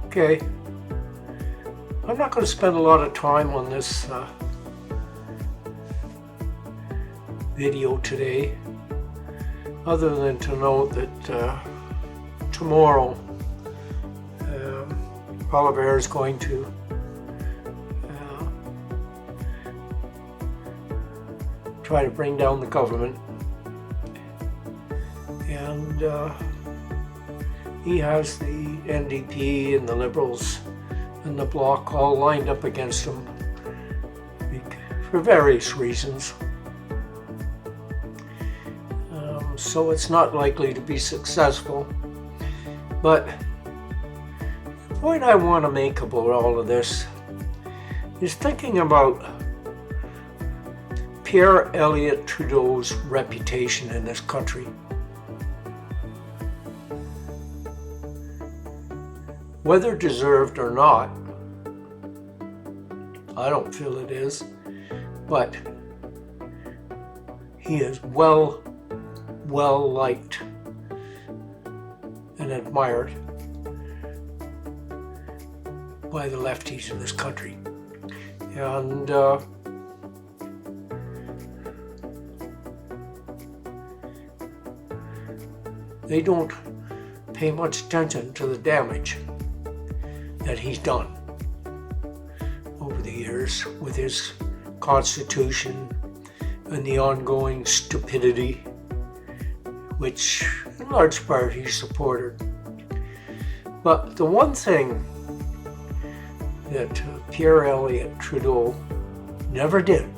Okay, I'm not going to spend a lot of time on this video today, other than to note that tomorrow Oliver is going to try to bring down the government, and he has the NDP and the Liberals and the Bloc all lined up against him for various reasons. So it's not likely to be successful. But the point I want to make about all of this is thinking about Pierre Elliott Trudeau's reputation in this country. Whether deserved or not, I don't feel it is, but he is well liked and admired by the lefties in this country. And they don't pay much attention to the damage that he's done over the years with his constitution and the ongoing stupidity which in large part he supported. But the one thing that Pierre Elliott Trudeau never did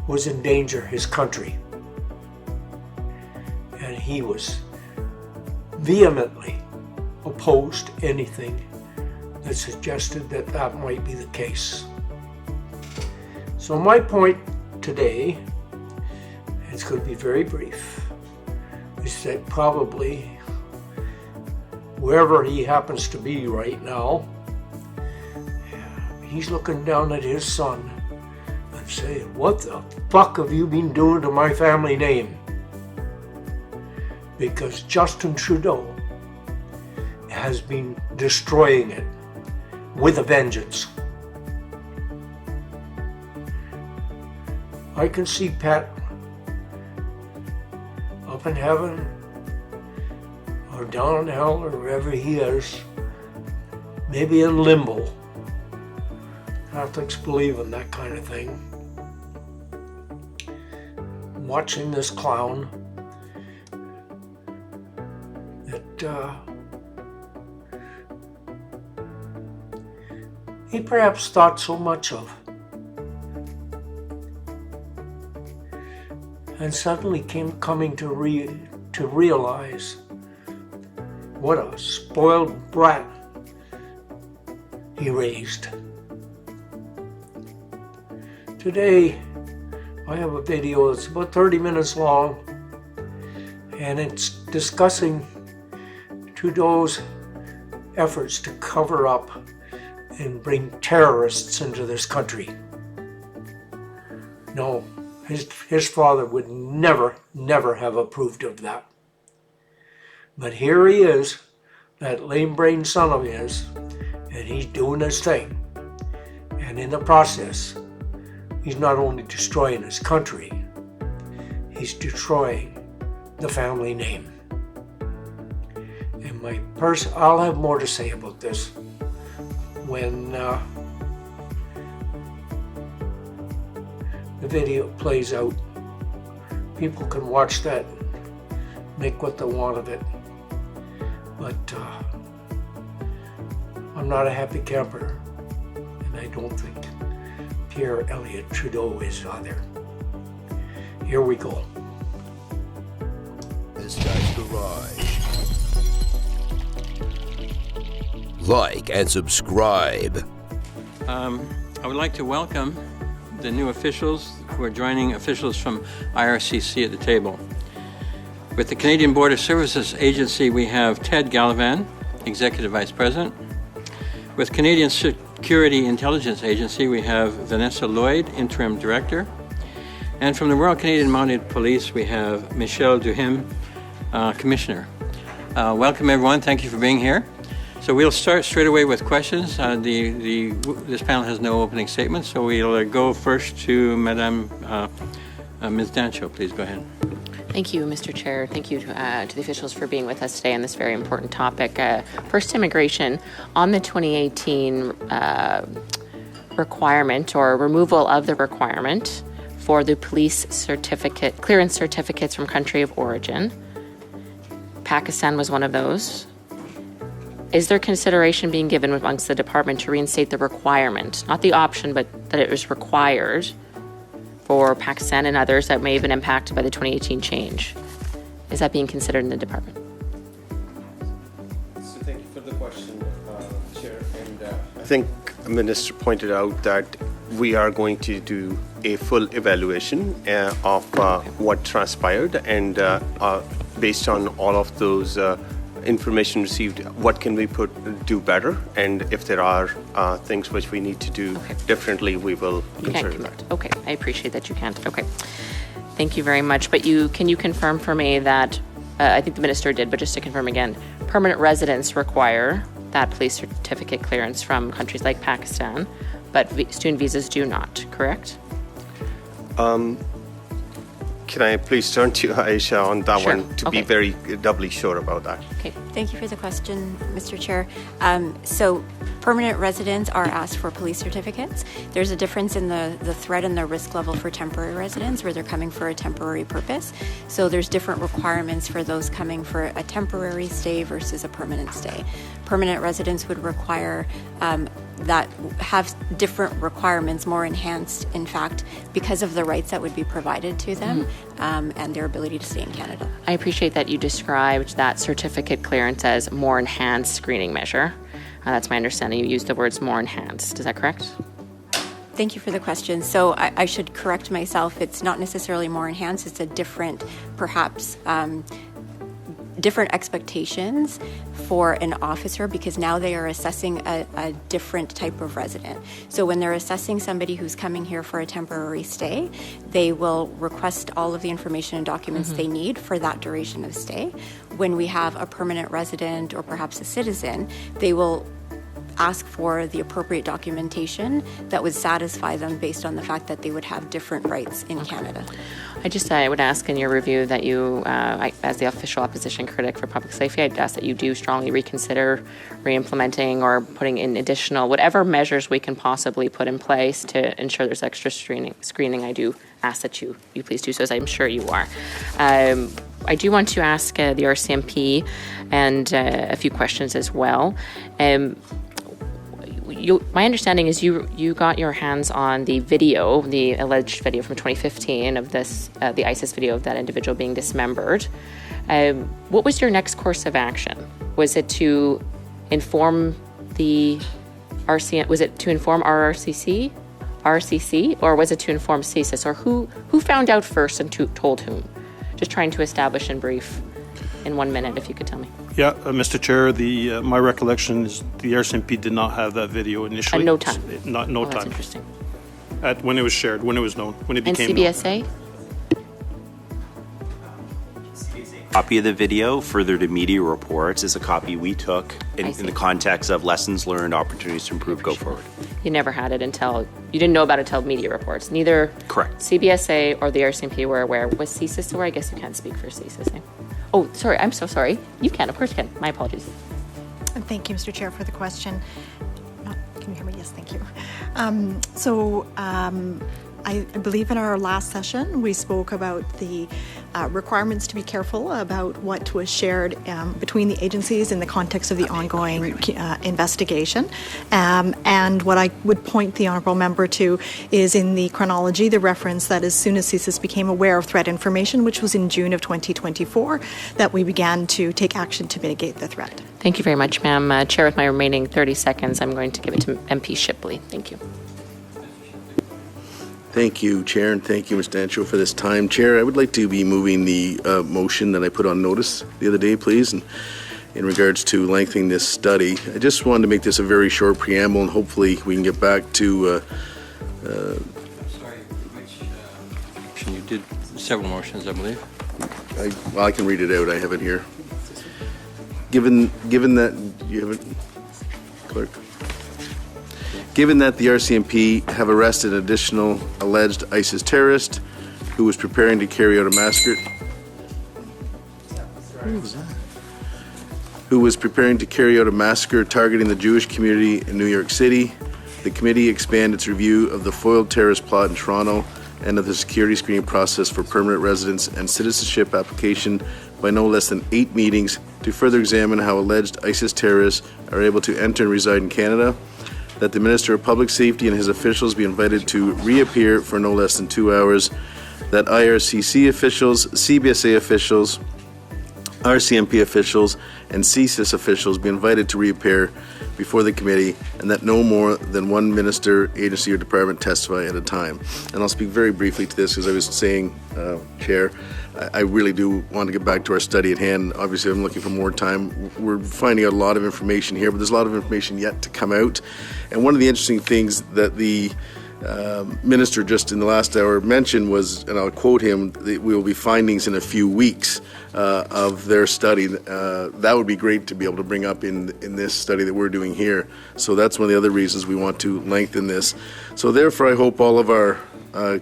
was endanger his country. And he was vehemently opposed to anything that suggested that that might be the case. So my point today, it's going to be very brief, is that probably wherever he happens to be right now, he's looking down at his son and saying, "What the fuck have you been doing to my family name?" Because Justin Trudeau has been destroying it with a vengeance. I can see Pat up in heaven or down in hell or wherever he is, maybe in limbo. Catholics believe in that kind of thing. Watching this clown that he perhaps thought so much of, and suddenly coming to realize what a spoiled brat he raised. Today I have a video that's about 30 minutes long, and it's discussing Trudeau's efforts to cover up and bring terrorists into this country. No, his father would never have approved of that. But here he is, that lame-brained son of his, and he's doing his thing. And in the process, he's not only destroying his country, he's destroying the family name. And I'll have more to say about this when the video plays out. People can watch that, make what they want of it. But I'm not a happy camper, and I don't think Pierre Elliott Trudeau is either. Here we go. This guy's garage. Like and subscribe. I would like to welcome the new officials who are joining officials from IRCC at the table. With the Canadian Border Services Agency, we have Ted Gallivan, Executive Vice President. With Canadian Security Intelligence Agency, we have Vanessa Lloyd, Interim Director. And from the Royal Canadian Mounted Police, we have Michelle Duhem, Commissioner. Welcome everyone, thank you for being here. So we'll start straight away with questions. This panel has no opening statements, so we'll go first to Madame Ms. Dancho. Please go ahead. Thank you, Mr. Chair. Thank you to the officials for being with us today on this very important topic. First, immigration. On the 2018 requirement or removal of the requirement for the police certificate, clearance certificates from country of origin, Pakistan was one of those. Is there consideration being given amongst the department to reinstate the requirement, not the option, but that it was required for Pakistan and others that may have been impacted by the 2018 change? Is that being considered in the department? So thank you for the question, Chair. And I think the Minister pointed out that we are going to do a full evaluation of what transpired, and based on all of those information received, what can we do better, and if there are things which we need to do differently, we will consider that. Okay, I appreciate that you can't. Okay, thank you very much. But can you confirm for me that, I think the Minister did, but just to confirm again, permanent residents require that police certificate clearance from countries like Pakistan, but student visas do not, correct? Can I please turn to Aisha on that Sure. one to Okay. be very doubly sure about that? Okay. Thank you for the question, Mr. Chair. So permanent residents are asked for police certificates. There's a difference in the threat and the risk level for temporary residents where they're coming for a temporary purpose. So there's different requirements for those coming for a temporary stay versus a permanent stay. Permanent residents would require that have different requirements, more enhanced, in fact, because of the rights that would be provided to them and their ability to stay in Canada. I appreciate that you described that certificate clearance as more enhanced screening measure. That's my understanding. You used the words more enhanced. Is that correct? Thank you for the question. So I should correct myself. It's not necessarily more enhanced. It's a different, perhaps, different expectations for an officer, because now they are assessing a different type of resident. So when they're assessing somebody who's coming here for a temporary stay, they will request all of the information and documents they need for that duration of stay. When we have a permanent resident or perhaps a citizen, they will ask for the appropriate documentation that would satisfy them based on the fact that they would have different rights in Canada. I would ask in your review that you, as the official opposition critic for public safety, I'd ask that you do strongly reconsider re-implementing or putting in additional, whatever measures we can possibly put in place to ensure there's extra screening. I do ask that you please do so, as I'm sure you are. I do want to ask the RCMP and a few questions as well. My understanding is you got your hands on the video, the alleged video from 2015 of this, the ISIS video of that individual being dismembered. What was your next course of action? Was it to inform the RCM? Was it to inform RCC, or was it to inform CSIS? Or who found out first and told whom? Just trying to establish in brief, in 1 minute, if you could tell me. Yeah, Mr. Chair, my recollection is the RCMP did not have that video initially. At no time? No Oh, time. that's interesting. When it was shared, when it was known, when it And became known. CBSA? Copy of the video, further to media reports, is a copy we took I in see. the context of lessons learned, opportunities to improve, go forward. You never had it you didn't know about it until media reports. Neither Correct. CBSA or the RCMP were aware. Was CSIS aware? I guess you can't speak for CSIS. Eh? Oh, sorry. I'm so sorry. You can. Of course you can. My apologies. Thank you, Mr. Chair, for the question. Can you hear me? Yes, thank you. I believe in our last session, we spoke about the requirements to be careful about what was shared between the agencies in the context of the ongoing investigation. And what I would point the honourable member to is in the chronology, the reference that as soon as CSIS became aware of threat information, which was in June of 2024, that we began to take action to mitigate the threat. Thank you very much, ma'am. Chair, with my remaining 30 seconds, I'm going to give it to MP Shipley. Thank you. Thank you, Chair, and thank you, Ms. Dancho, for this time. Chair, I would like to be moving the motion that I put on notice the other day, please, and in regards to lengthening this study. I just wanted to make this a very short preamble, and hopefully we can get back to... Sorry, which motion? You did several motions, I believe. I can read it out. I have it here. Given that you have it... Clerk. Given that the RCMP have arrested an additional alleged ISIS terrorist who was preparing to carry out a massacre. Who was preparing to carry out a massacre targeting the Jewish community in New York City, the committee expanded its review of the foiled terrorist plot in Toronto and of the security screening process for permanent residence and citizenship application by no less than 8 meetings to further examine how alleged ISIS terrorists are able to enter and reside in Canada, that the Minister of Public Safety and his officials be invited to reappear for no less than 2 hours, that IRCC officials, CBSA officials, RCMP officials, and CSIS officials be invited to reappear before the committee, and that no more than one minister, agency, or department testify at a time. And I'll speak very briefly to this. As I was saying, Chair, I really do want to get back to our study at hand. Obviously, I'm looking for more time. We're finding out a lot of information here, but there's a lot of information yet to come out. And one of the interesting things that the Minister just in the last hour mentioned was, and I'll quote him, we will be findings in a few weeks of their study. That would be great to be able to bring up in this study that we're doing here. So that's one of the other reasons we want to lengthen this. So therefore, I hope all of our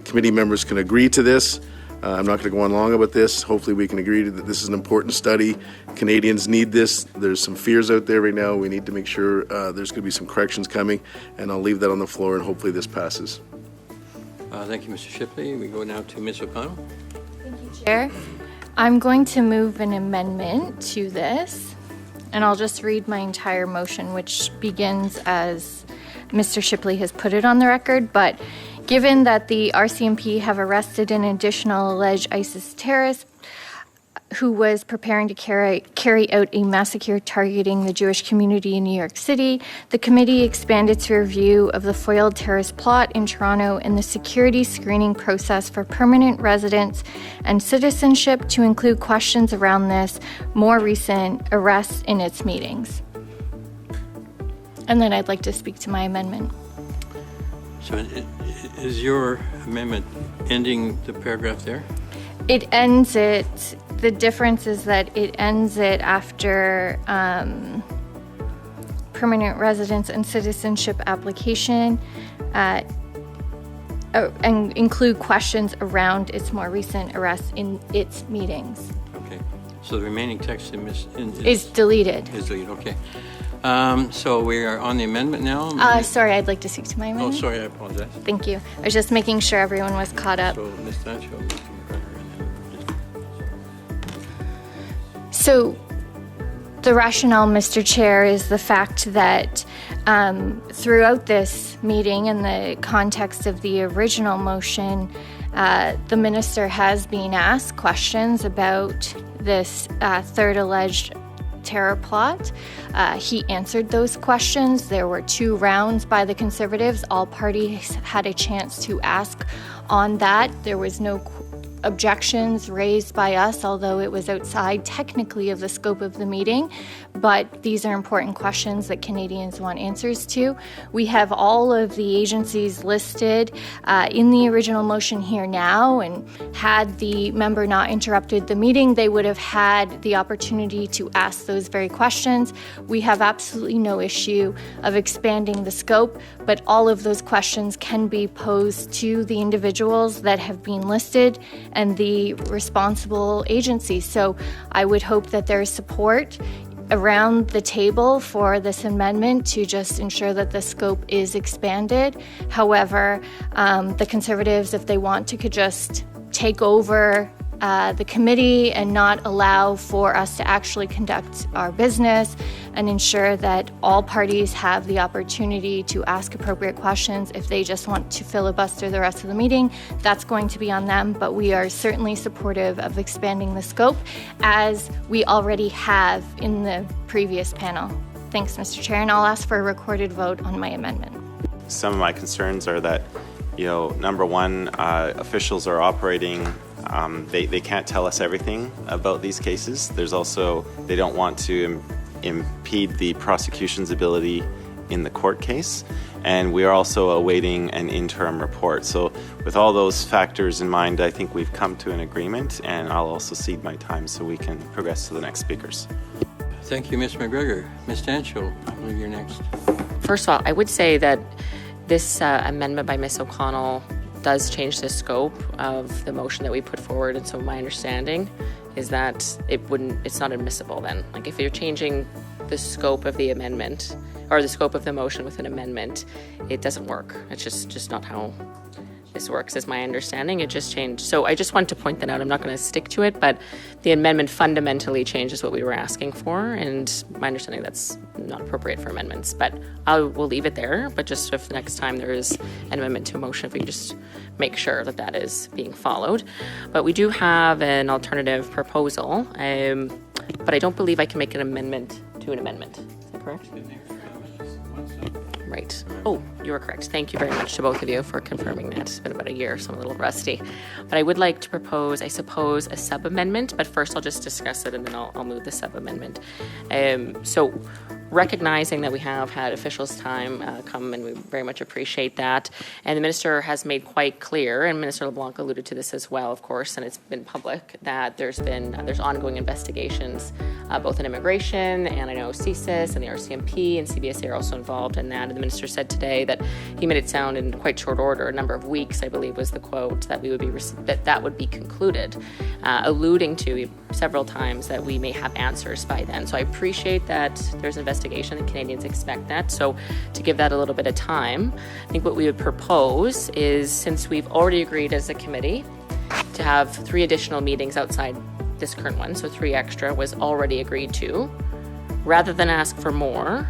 committee members can agree to this. I'm not going to go on long about this. Hopefully we can agree that this is an important study. Canadians need this. There's some fears out there right now. We need to make sure there's going to be some corrections coming, and I'll leave that on the floor, and hopefully this passes. Thank you, Mr. Shipley. We go now to Ms. O'Connell. Thank you, Chair. I'm going to move an amendment to this, and I'll just read my entire motion, which begins as Mr. Shipley has put it on the record, but given that the RCMP have arrested an additional alleged ISIS terrorist who was preparing to carry out a massacre targeting the Jewish community in New York City, the committee expanded its review of the foiled terrorist plot in Toronto and the security screening process for permanent residence and citizenship to include questions around this more recent arrest in its meetings. And then I'd like to speak to my amendment. So is your amendment ending the paragraph there? It ends it. The difference is that it ends it after permanent residence and citizenship application and include questions around its more recent arrest in its meetings. Okay. So the remaining text is deleted. Is deleted, okay. So we are on the amendment now. Sorry, I'd like to speak to my amendment. Oh, sorry, I apologize. Thank you. I was just making sure everyone was caught up. So Ms. Sancho, Mr. McGregor, and then So the rationale, Mr. Chair, is the fact that throughout this meeting, in the context of the original motion, the minister has been asked questions about this third alleged terror plot. He answered those questions. There were 2 rounds by the Conservatives. All parties had a chance to ask on that. There was no objections raised by us, although it was outside technically of the scope of the meeting. But these are important questions that Canadians want answers to. We have all of the agencies listed in the original motion here now, and had the member not interrupted the meeting, they would have had the opportunity to ask those very questions. We have absolutely no issue of expanding the scope, but all of those questions can be posed to the individuals that have been listed and the responsible agencies. So I would hope that there is support around the table for this amendment to just ensure that the scope is expanded. However, the Conservatives, if they want to, could just take over the committee and not allow for us to actually conduct our business and ensure that all parties have the opportunity to ask appropriate questions. If they just want to filibuster the rest of the meeting, that's going to be on them, but we are certainly supportive of expanding the scope as we already have in the previous panel. Thanks, Mr. Chair, and I'll ask for a recorded vote on my amendment. Some of my concerns are that, number one, officials are operating. They can't tell us everything about these cases. There's also, they don't want to impede the prosecution's ability in the court case. And we are also awaiting an interim report. So with all those factors in mind, I think we've come to an agreement, and I'll also cede my time so we can progress to the next speakers. Thank you, Ms. McGregor. Ms. Stancho, I believe you're next. first of all, I would say that this amendment by Ms. O'Connell does change the scope of the motion that we put forward, and so my understanding is that it's not admissible then. Like if you're changing the scope of the amendment or the scope of the motion with an amendment, it doesn't work. It's just not how this works, is my understanding. It just changed. So I just wanted to point that out. I'm not going to stick to it, but the amendment fundamentally changes what we were asking for, and my understanding that's not appropriate for amendments. But we'll leave it there, but just if next time there is an amendment to a motion, if we can just make sure that that is being followed. But we do have an alternative proposal, but I don't believe I can make an amendment to an amendment. Is that correct? Right. Oh, you are correct. Thank you very much to both of you for confirming that. It's been about a year, so I'm a little rusty. But I would like to propose, I suppose, a sub-amendment, but first I'll just discuss it and then I'll move the sub-amendment. So recognizing that we have had officials' time come, and we very much appreciate that. And the Minister has made quite clear, and Minister LeBlanc alluded to this as well, of course, and it's been public, that there's ongoing investigations, both in immigration, and I know CSIS and the RCMP and CBSA are also involved in that. And the Minister said today that he made it sound in quite short order, a number of weeks, I believe was the quote, that we would be that would be concluded, alluding to several times that we may have answers by then. So I appreciate that there's an investigation, and Canadians expect that. So to give that a little bit of time, I think what we would propose is, since we've already agreed as a committee to have 3 additional meetings outside this current one, so 3 extra was already agreed to, rather than ask for more,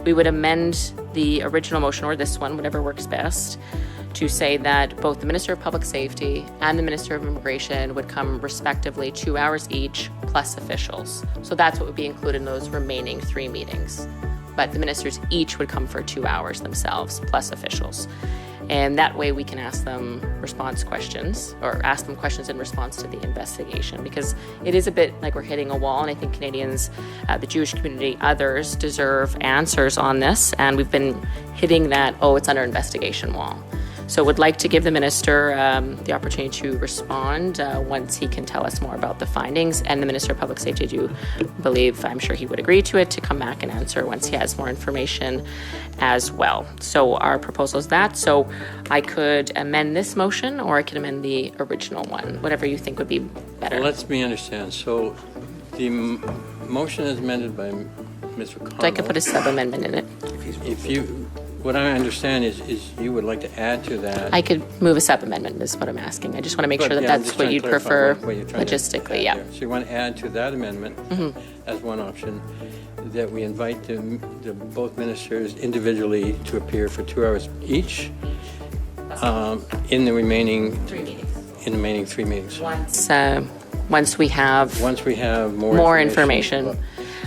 we would amend the original motion, or this one, whatever works best, to say that both the Minister of Public Safety and the Minister of Immigration would come respectively 2 hours each, plus officials. So that's what would be included in those remaining 3 meetings. But the ministers each would come for 2 hours themselves, plus officials. And that way we can ask them response questions, or ask them questions in response to the investigation, because it is a bit like we're hitting a wall, and I think Canadians, the Jewish community, others deserve answers on this, and we've been hitting that, it's under investigation wall. So would like to give the Minister the opportunity to respond once he can tell us more about the findings, and the Minister of Public Safety, do believe, I'm sure he would agree to it, to come back and answer once he has more information as well. So our proposal is that. So I could amend this motion, or I could amend the original one, whatever you think would be better. Well, let me understand. So the motion is amended by Ms. O'Connell. So I could put a sub-amendment in it. What I understand is you would like to add to that. I could move a sub-amendment, is what I'm asking. I just want to make sure that that's what you'd prefer logistically, yeah. So you want to add to that amendment as one option, that we invite the both ministers individually to appear for 2 hours each in the remaining 3 meetings. Once we have more information.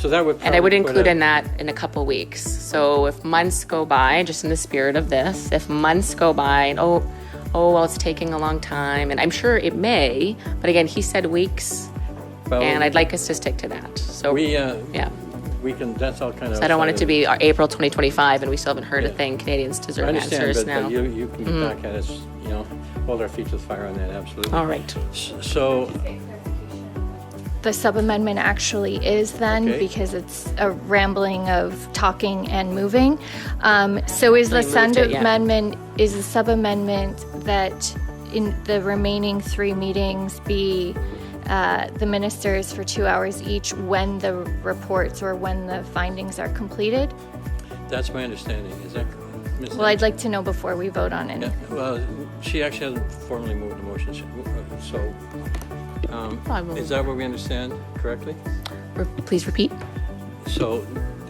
So that would, and I would include in that in a couple weeks. So if months go by, just in the spirit of this, if months go by and well, it's taking a long time, and I'm sure it may, but again, he said weeks, and I'd like us to stick to that. So we can. That's all kind of. So I don't want it to be April 2025, and we still haven't heard a thing. Canadians deserve answers now. But you can get back at us. Hold our feet to the fire on that. Absolutely. All right. So. The sub-amendment actually is then, because it's a rambling of talking and moving. So is the sub-amendment that in the remaining 3 meetings be the ministers for 2 hours each when the reports or when the findings are completed? That's my understanding. Is that correct? Well, I'd like to know before we vote on it. Yeah, well, she actually hasn't formally moved the motion, so... is that what we understand correctly? Please repeat. So,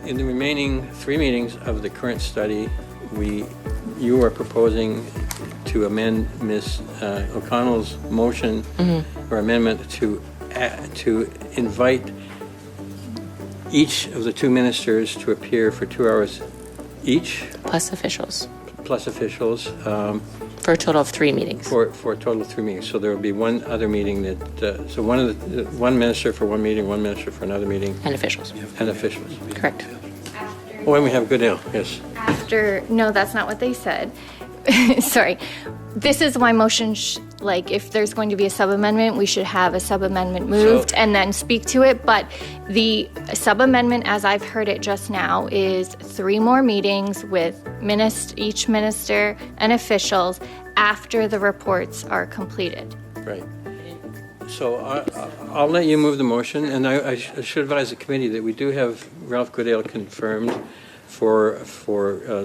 in the remaining 3 meetings of the current study, you are proposing to amend Ms. O'Connell's motion or amendment to invite each of the 2 ministers to appear for 2 hours each, plus officials. For a total of 3 meetings. For a total of 3 meetings. So there will be one other meeting that, so one minister for one meeting, one minister for another meeting. And officials. Correct. Oh, and we have Goodale, yes. No, that's not what they said. Sorry. This is my motion Like, if there's going to be a sub-amendment, we should have a sub-amendment moved and then speak to it. But the sub-amendment, as I've heard it just now, is 3 more meetings with each minister and officials after the reports are completed. Right. So I'll let you move the motion, and I should advise the committee that we do have Ralph Goodale confirmed for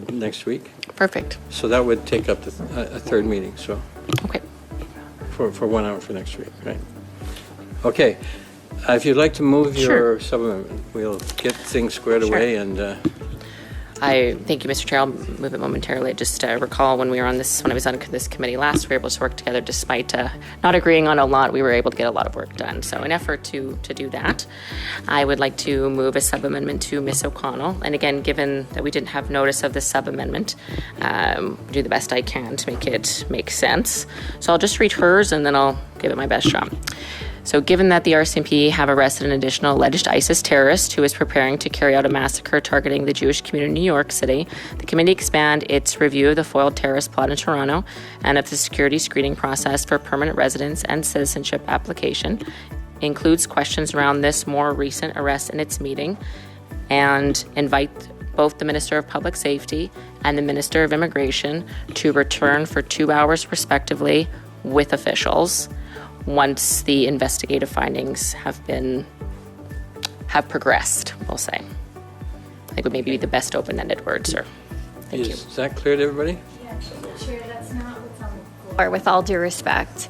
next week. Perfect. So that would take up a third meeting, so. Okay. For 1 hour for next week, right? Okay. If you'd like to move your sub-amendment, we'll get things squared away and... Thank you, Mr. Chair. I'll move it momentarily. Just recall when I was on this committee last, we were able to work together despite not agreeing on a lot. We were able to get a lot of work done. So in effort to do that, I would like to move a sub-amendment to Ms. O'Connell. And again, given that we didn't have notice of the sub-amendment, do the best I can to make it make sense. So I'll just read hers and then I'll give it my best shot. So given that the RCMP have arrested an additional alleged ISIS terrorist who is preparing to carry out a massacre targeting the Jewish community in New York City, the committee expand its review of the foiled terrorist plot in Toronto and of the security screening process for permanent residence and citizenship application, includes questions around this more recent arrest in its meeting, and invite both the Minister of Public Safety and the Minister of Immigration to return for 2 hours respectively with officials once the investigative findings have progressed, we'll say. I think would maybe be the best open-ended word, sir. Thank you. Is that clear to everybody? Yeah, Chair, that's not what's on the floor. With all due respect,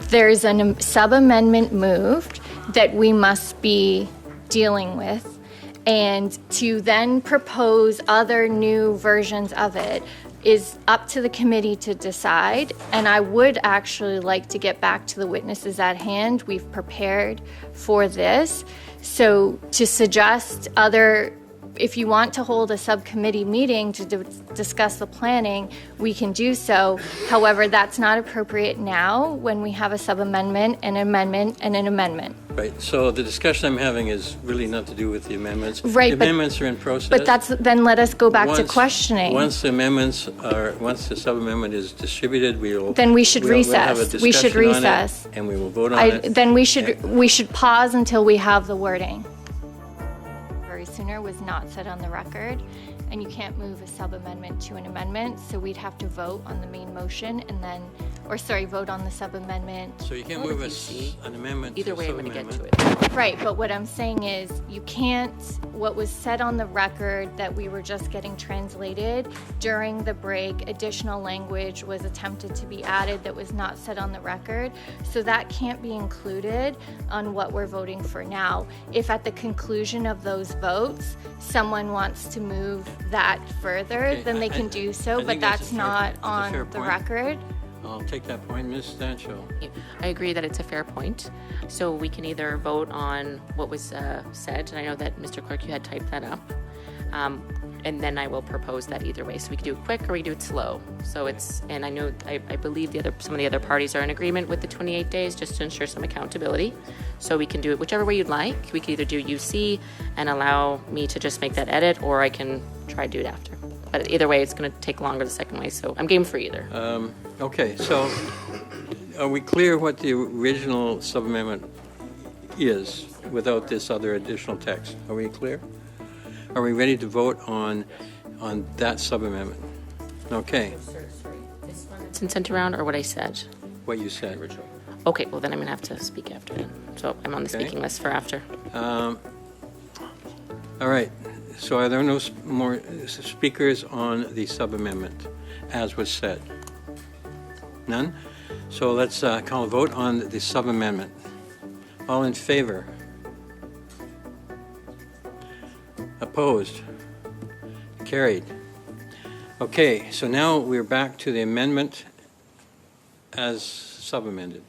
there's a sub-amendment moved that we must be dealing with, and to then propose other new versions of it is up to the committee to decide, and I would actually like to get back to the witnesses at hand. We've prepared for this. So to suggest if you want to hold a subcommittee meeting to discuss the planning, we can do so. However, that's not appropriate now when we have a sub-amendment, an amendment, and an amendment. Right, so the discussion I'm having is really not to do with the amendments. Right, the amendments are in process. But then let us go back to questioning. Once the sub-amendment is distributed, then we should recess. We'll have a we should discussion on recess. it, and we will vote on it. Then we should pause until we have the wording. Sooner was not said on the record, and you can't move a sub-amendment to an amendment, so we'd have to vote on the main motion vote on the sub-amendment. So you can't move an amendment Either to way, a I'm going to get sub-amendment. to it. Right, but what I'm saying is you can't, what was said on the record that we were just getting translated during the break, additional language was attempted to be added that was not said on the record. So that can't be included on what we're voting for now. If at the conclusion of those votes, someone wants to move that further, then they can do so, but that's not on the record. I'll take that point, Ms. Stancho. I agree that it's a fair point. So we can either vote on what was said, and I know that Mr. Clerk, you had typed that up, and then I will propose that either way. So we can do it quick or we can do it slow. So and I know, I believe some of the other parties are in agreement with the 28 days just to ensure some accountability. So we can do it whichever way you'd like. We could either do UC and allow me to just make that edit, or I can try to do it after. But either way, it's going to take longer the second way, so I'm game for either. Okay, so are we clear what the original sub-amendment is without this other additional text? Are we clear? Are we ready to vote on that sub-amendment? Okay. This one that's been sent around, or what I said? What you said. Okay, well then I'm going to have to speak after then. So I'm on the speaking list for after. All right. So are there no more speakers on the sub-amendment, as was said? None? So let's call a vote on the sub-amendment. All in favor? Opposed? Carried. Okay, so now we're back to the amendment as sub-amended.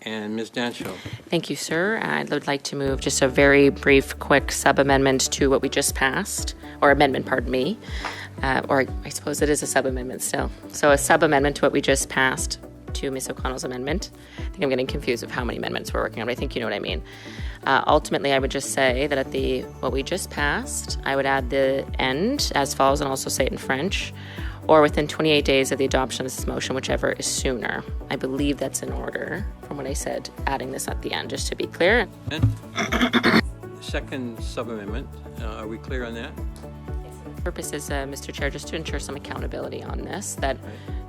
And Ms. Dancho. Thank you, sir. I would like to move just a very brief, quick sub-amendment to what we just passed, or amendment, pardon me. Or I suppose it is a sub-amendment still. So a sub-amendment to what we just passed to Ms. O'Connell's amendment. I think I'm getting confused of how many amendments we're working on, but I think you know what I mean. Ultimately, I would just say that at what we just passed, I would add the end as follows, and also say it in French. or within 28 days of the adoption of this motion, whichever is sooner. I believe that's in order from what I said, adding this at the end, just to be clear. Second sub-amendment, are we clear on that? Purpose is, Mr. Chair, just to ensure some accountability on this, that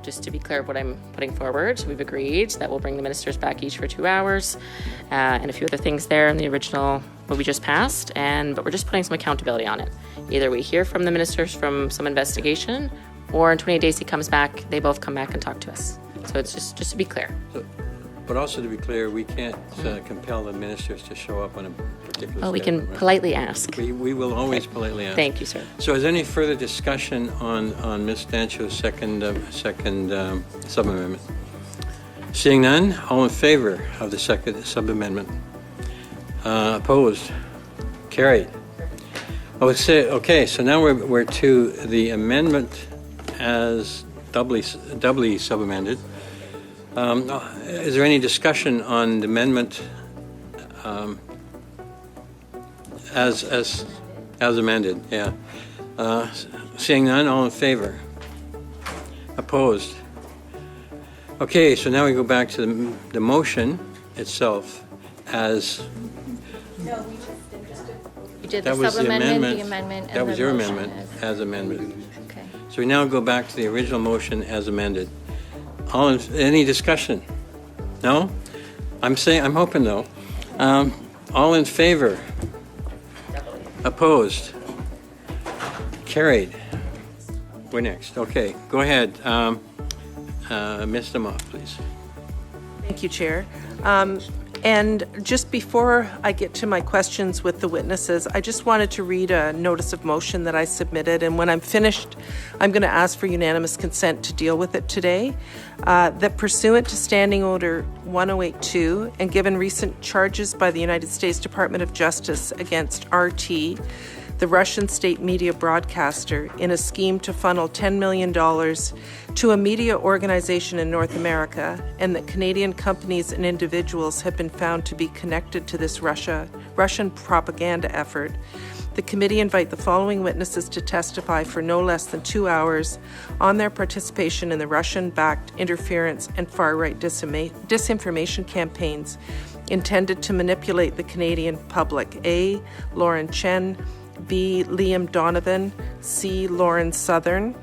just to be clear of what I'm putting forward, we've agreed that we'll bring the ministers back each for 2 hours, and a few other things there in the original, what we just passed, but we're just putting some accountability on it. Either we hear from the ministers from some investigation, or in 28 days he comes back, they both come back and talk to us. So it's just to be clear. But also to be clear, we can't compel the ministers to show up on a particular Well, we can schedule, right? politely ask. We will always politely ask. Thank you, sir. So is there any further discussion on Ms. Dancho's second sub-amendment? Seeing none, all in favor of the second sub-amendment? Opposed? Carried. Okay, so now we're to the amendment as doubly sub-amended. Is there any discussion on the amendment as amended? Yeah. Seeing none, all in favor? Opposed? Okay, so now we go back to the motion itself as... You did That the was the sub-amendment, amendment. the amendment, and That was the your motion amendment as amended. Okay. So we now go back to the original motion as amended. Any discussion? No? I'm hoping no. All in favor? Opposed? Carried. We're next. Okay, go ahead. Ms. Demoff, please. Thank you, Chair. And just before I get to my questions with the witnesses, I just wanted to read a notice of motion that I submitted, and when I'm finished, I'm going to ask for unanimous consent to deal with it today. That pursuant to Standing Order 1082, and given recent charges by the United States Department of Justice against RT, the Russian state media broadcaster, in a scheme to funnel $10 million to a media organization in North America, and that Canadian companies and individuals have been found to be connected to this Russian propaganda effort, the committee invite the following witnesses to testify for no less than 2 hours on their participation in the Russian-backed interference and far-right disinformation campaigns intended to manipulate the Canadian public. A. Lauren Chen, B. Liam Donovan, C. Lauren Southern.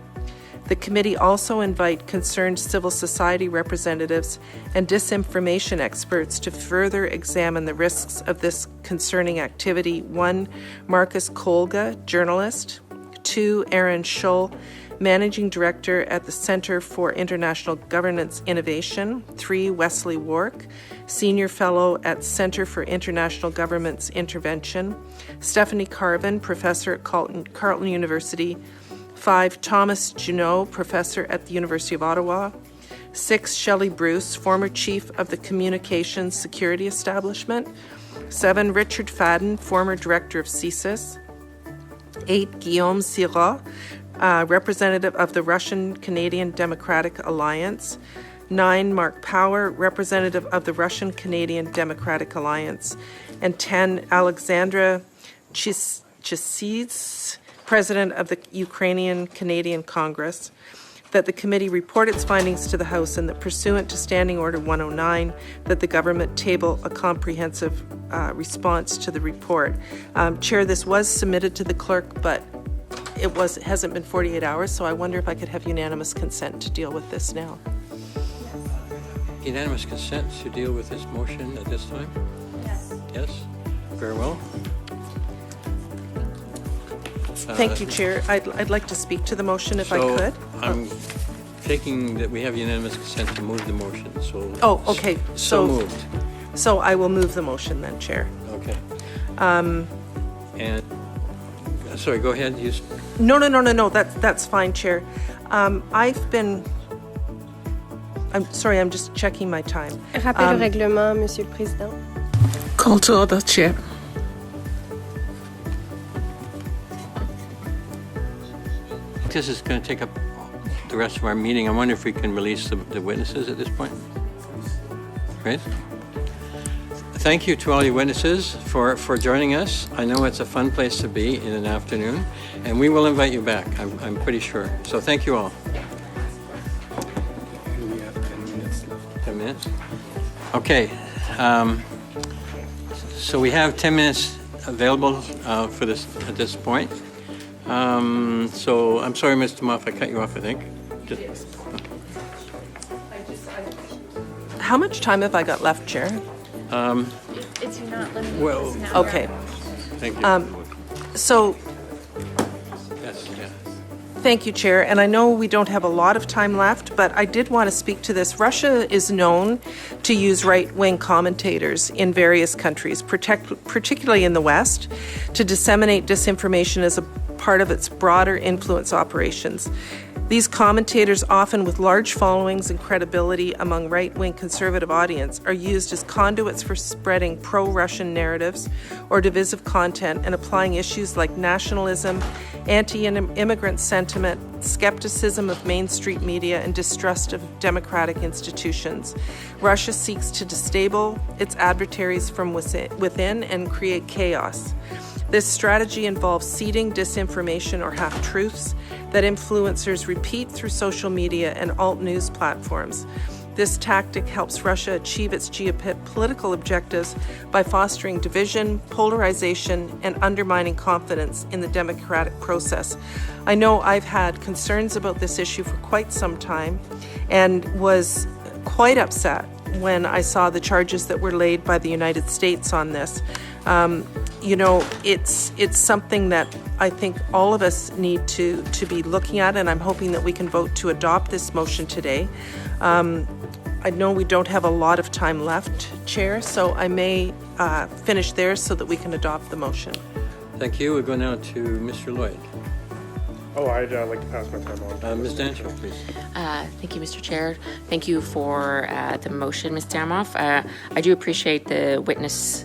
The committee also invite concerned civil society representatives and disinformation experts to further examine the risks of this concerning activity. 1. Marcus Kolga, journalist. 2. Aaron Schull, Managing Director at the Centre for International Governance Innovation. 3. Wesley Wark, Senior Fellow at Centre for International Governance Intervention. Stephanie Carvin, Professor at Carleton University. 5. Thomas Junot, Professor at the University of Ottawa. 6. Shelley Bruce, former Chief of the Communications Security Establishment. 7. Richard Fadden, former Director of CSIS. 8. Guillaume Sirot, representative of the Russian-Canadian Democratic Alliance. 9. Mark Power, representative of the Russian-Canadian Democratic Alliance. And 10. Alexandra Chisidze, President of the Ukrainian-Canadian Congress. That the committee report its findings to the House, and that pursuant to Standing Order 109, that the government table a comprehensive response to the report. Chair, this was submitted to the clerk, but it hasn't been 48 hours, so I wonder if I could have unanimous consent to deal with this now. Unanimous consent to deal with this motion at this time? Yes. Yes? Very well. Thank you, Chair. I'd like to speak to the motion if I could. I'm taking that we have unanimous consent to move the motion, so... Oh, okay. So moved. So I will move the motion then, Chair. Okay. And, sorry, go ahead. No, that's fine, Chair. I'm sorry, I'm just checking my time. Rappel au règlement, Monsieur le Président. Call to order, Chair. This is going to take up the rest of our meeting. I wonder if we can release the witnesses at this point. Great. Thank you to all you witnesses for joining us. I know it's a fun place to be in an afternoon, and we will invite you back, I'm pretty sure. So thank you all. Okay. So we have 10 minutes available for this at this point. So I'm sorry, Mr. Moff, I cut you off, I think. How much time have I got left, Chair? It's not limited. Well, Okay. thank you. So, Yes, yeah. thank you, Chair. And I know we don't have a lot of time left, but I did want to speak to this. Russia is known to use right-wing commentators in various countries, particularly in the West, to disseminate disinformation as a part of its broader influence operations. These commentators, often with large followings and credibility among right-wing conservative audience, are used as conduits for spreading pro-Russian narratives or divisive content and applying issues like nationalism, anti-immigrant sentiment, skepticism of mainstream media, and distrust of democratic institutions. Russia seeks to destabilize its adversaries from within and create chaos. This strategy involves seeding disinformation or half-truths that influencers repeat through social media and alt news platforms. This tactic helps Russia achieve its geopolitical objectives by fostering division, polarization, and undermining confidence in the democratic process. I know I've had concerns about this issue for quite some time and was quite upset when I saw the charges that were laid by the United States on this. You know, it's something that I think all of us need to be looking at, and I'm hoping that we can vote to adopt this motion today. I know we don't have a lot of time left, Chair, so I may finish there so that we can adopt the motion. Thank you. We go now to Mr. Lloyd. Oh, I'd like to pass my time on. Ms. Dancho, please. Thank you, Mr. Chair. Thank you for the motion, Ms. Damoff. I do appreciate the witnesses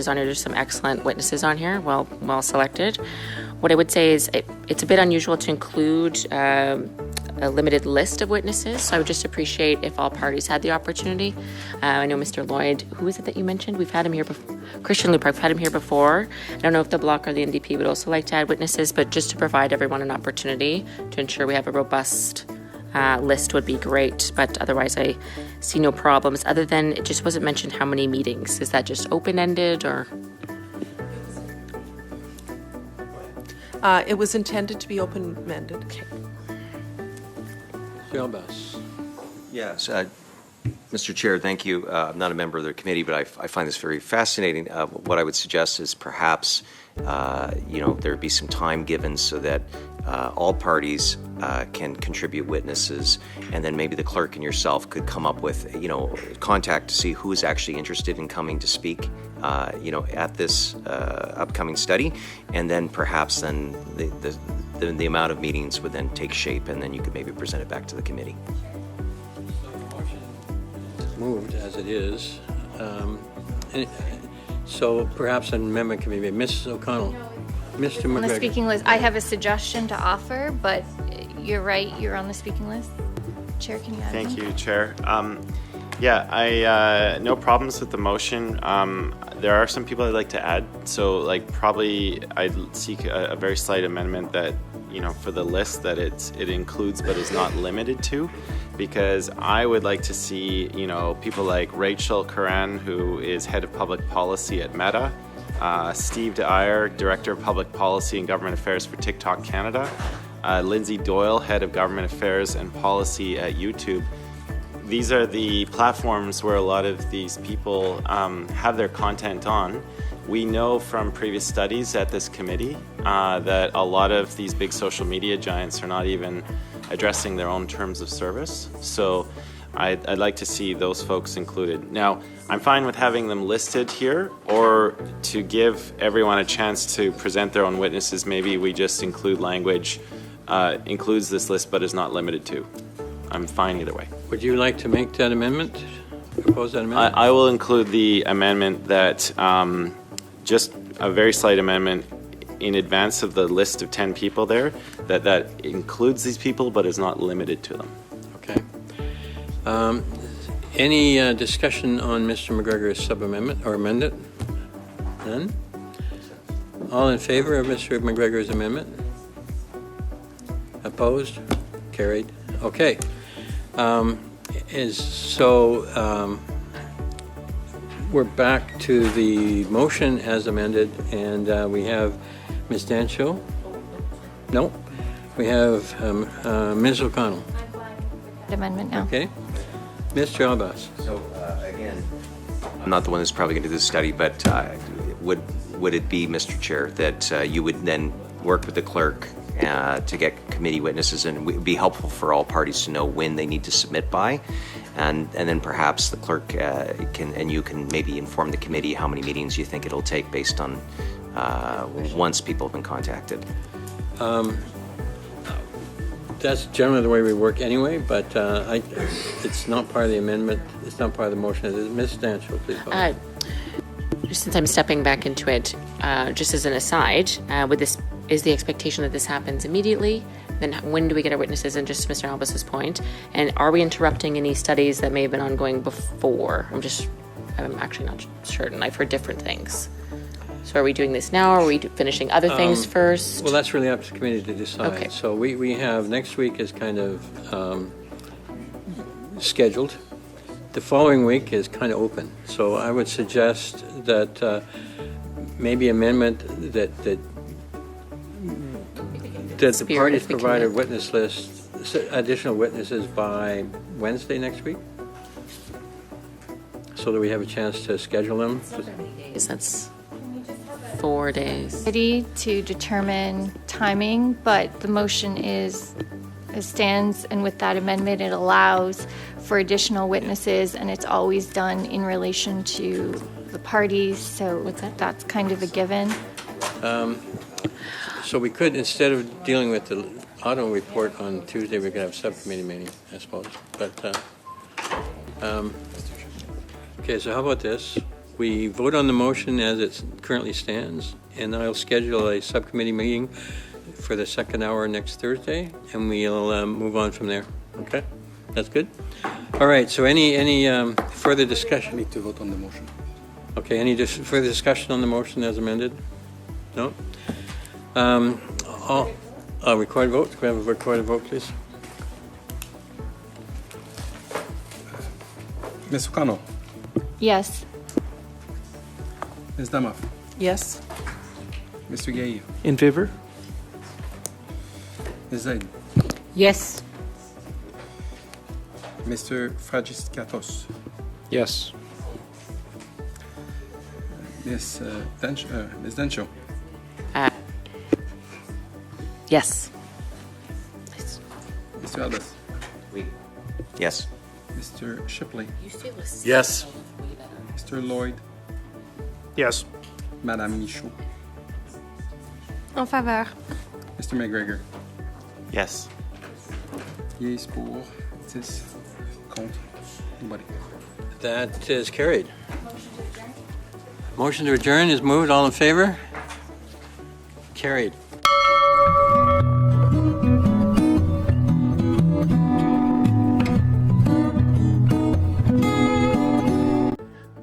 on here. There's some excellent witnesses on here, well selected. What I would say is it's a bit unusual to include a limited list of witnesses, so I would just appreciate if all parties had the opportunity. I know Mr. Lloyd, who is it that you mentioned? We've had him here before. Christian Lupe, I've had him here before. I don't know if the Bloc or the NDP would also like to add witnesses, but just to provide everyone an opportunity to ensure we have a robust list would be great, but otherwise I see no problems other than it just wasn't mentioned how many meetings. Is that just open-ended or? It was intended to be open-ended. Okay. Yes, Mr. Chair, thank you. I'm not a member of the committee, but I find this very fascinating. What I would suggest is perhaps, there be some time given so that all parties can contribute witnesses, and then maybe the clerk and yourself could come up with, contact to see who is actually interested in coming to speak, at this upcoming study, and then perhaps then the amount of meetings would then take shape, and then you could maybe present it back to the committee. Moved as it is. So perhaps an amendment can be made. Mrs. O'Connell. Mr. McGregor. On the speaking list, I have a suggestion to offer, but you're right, you're on the speaking list. Chair, can you add Thank one? you, Chair. I no problems with the motion. There are some people I'd like to add. So, probably I'd seek a very slight amendment that, for the list that it includes but is not limited to, because I would like to see, people like Rachel Curran, who is head of public policy at Meta, Steve Dyer, Director of Public Policy and Government Affairs for TikTok Canada, Lindsay Doyle, Head of Government Affairs and Policy at YouTube. These are the platforms where a lot of these people have their content on. We know from previous studies at this committee that a lot of these big social media giants are not even addressing their own terms of service. So I'd like to see those folks included. Now, I'm fine with having them listed here, or to give everyone a chance to present their own witnesses, maybe we just include language, includes this list but is not limited to. I'm fine either way. Would you like to make that amendment? Propose that amendment? I will include the amendment that, just a very slight amendment in advance of the list of 10 people there, that includes these people but is not limited to them. Okay. Any discussion on Mr. McGregor's sub-amendment or amendment? None? All in favor of Mr. McGregor's amendment? Opposed? Carried. Okay. we're back to the motion as amended, and we have Ms. Dancho. No, we have Ms. O'Connell. Amendment now. Okay. Mr. Abbas. So again, I'm not the one that's probably going to do the study, but would it be, Mr. Chair, that you would then work with the clerk to get committee witnesses, and it would be helpful for all parties to know when they need to submit by, and then perhaps the clerk you can maybe inform the committee how many meetings you think it'll take based on once people have been contacted. That's generally the way we work anyway, but it's not part of the amendment. It's not part of the motion. Ms. Dancho, please go ahead. Just since I'm stepping back into it, just as an aside, is the expectation that this happens immediately? Then when do we get our witnesses? And just to Mr. Albus's point, and are we interrupting any studies that may have been ongoing before? I'm actually not certain. I've heard different things. So are we doing this now? Are we finishing other things first? Well, that's really up to the committee to decide. Okay. So we have next week is kind of scheduled. The following week is kind of open. So I would suggest that maybe amendment that the parties provide a witness list, additional witnesses by Wednesday next week, so that we have a chance to schedule them. That's 4 days. Committee to determine timing, but the motion stands, and with that amendment, it allows for additional witnesses, and it's always done in relation to the parties. So that's kind of a given. So we could, instead of dealing with the auto report on Tuesday, we could have a subcommittee meeting, I suppose. But okay, so how about this? We vote on the motion as it currently stands, and I'll schedule a subcommittee meeting for the second hour next Thursday, and we'll move on from there. Okay, that's good. All right. So any further discussion? Need to vote on the motion. Okay. Any further discussion on the motion as amended? No. Recorded vote. Can we have a recorded vote, please? Ms. O'Connell. Yes. Ms. Damoff. Yes. Mr. Gay. In favor? Ms. Zaid. Yes. Mr. Fragiskatos. Yes. Ms. Dancho. Yes. Mr. Albus. Yes. Mr. Shipley. Yes. Mr. Lloyd. Yes. Madame Michaud. En faveur. Mr. McGregor. Yes. Yes pour 10 contre nobody. That is carried. Motion to adjourn is moved. All in favor? Carried.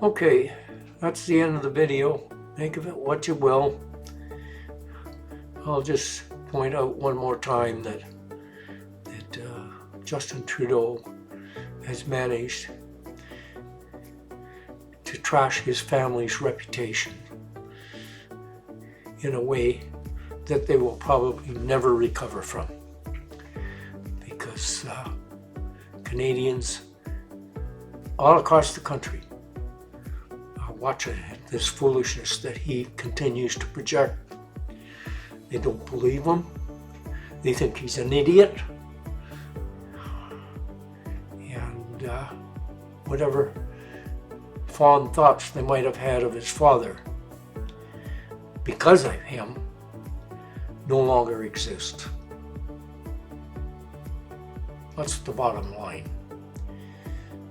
Okay, that's the end of the video. Make of it what you will. I'll just point out one more time that Justin Trudeau has managed to trash his family's reputation in a way that they will probably never recover from, because Canadians all across the country are watching this foolishness that he continues to project. They don't believe him. They think he's an idiot. And whatever fond thoughts they might have had of his father, because of him, no longer exist. That's the bottom line.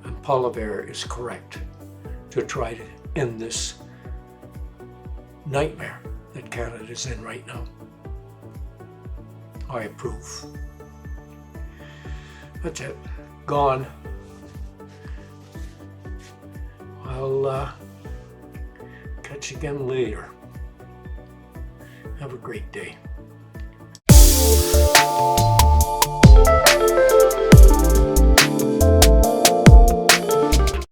And Poilievre is correct to try to end this nightmare that Canada is in right now. I approve. That's it. Gone. I'll catch you again later. Have a great day.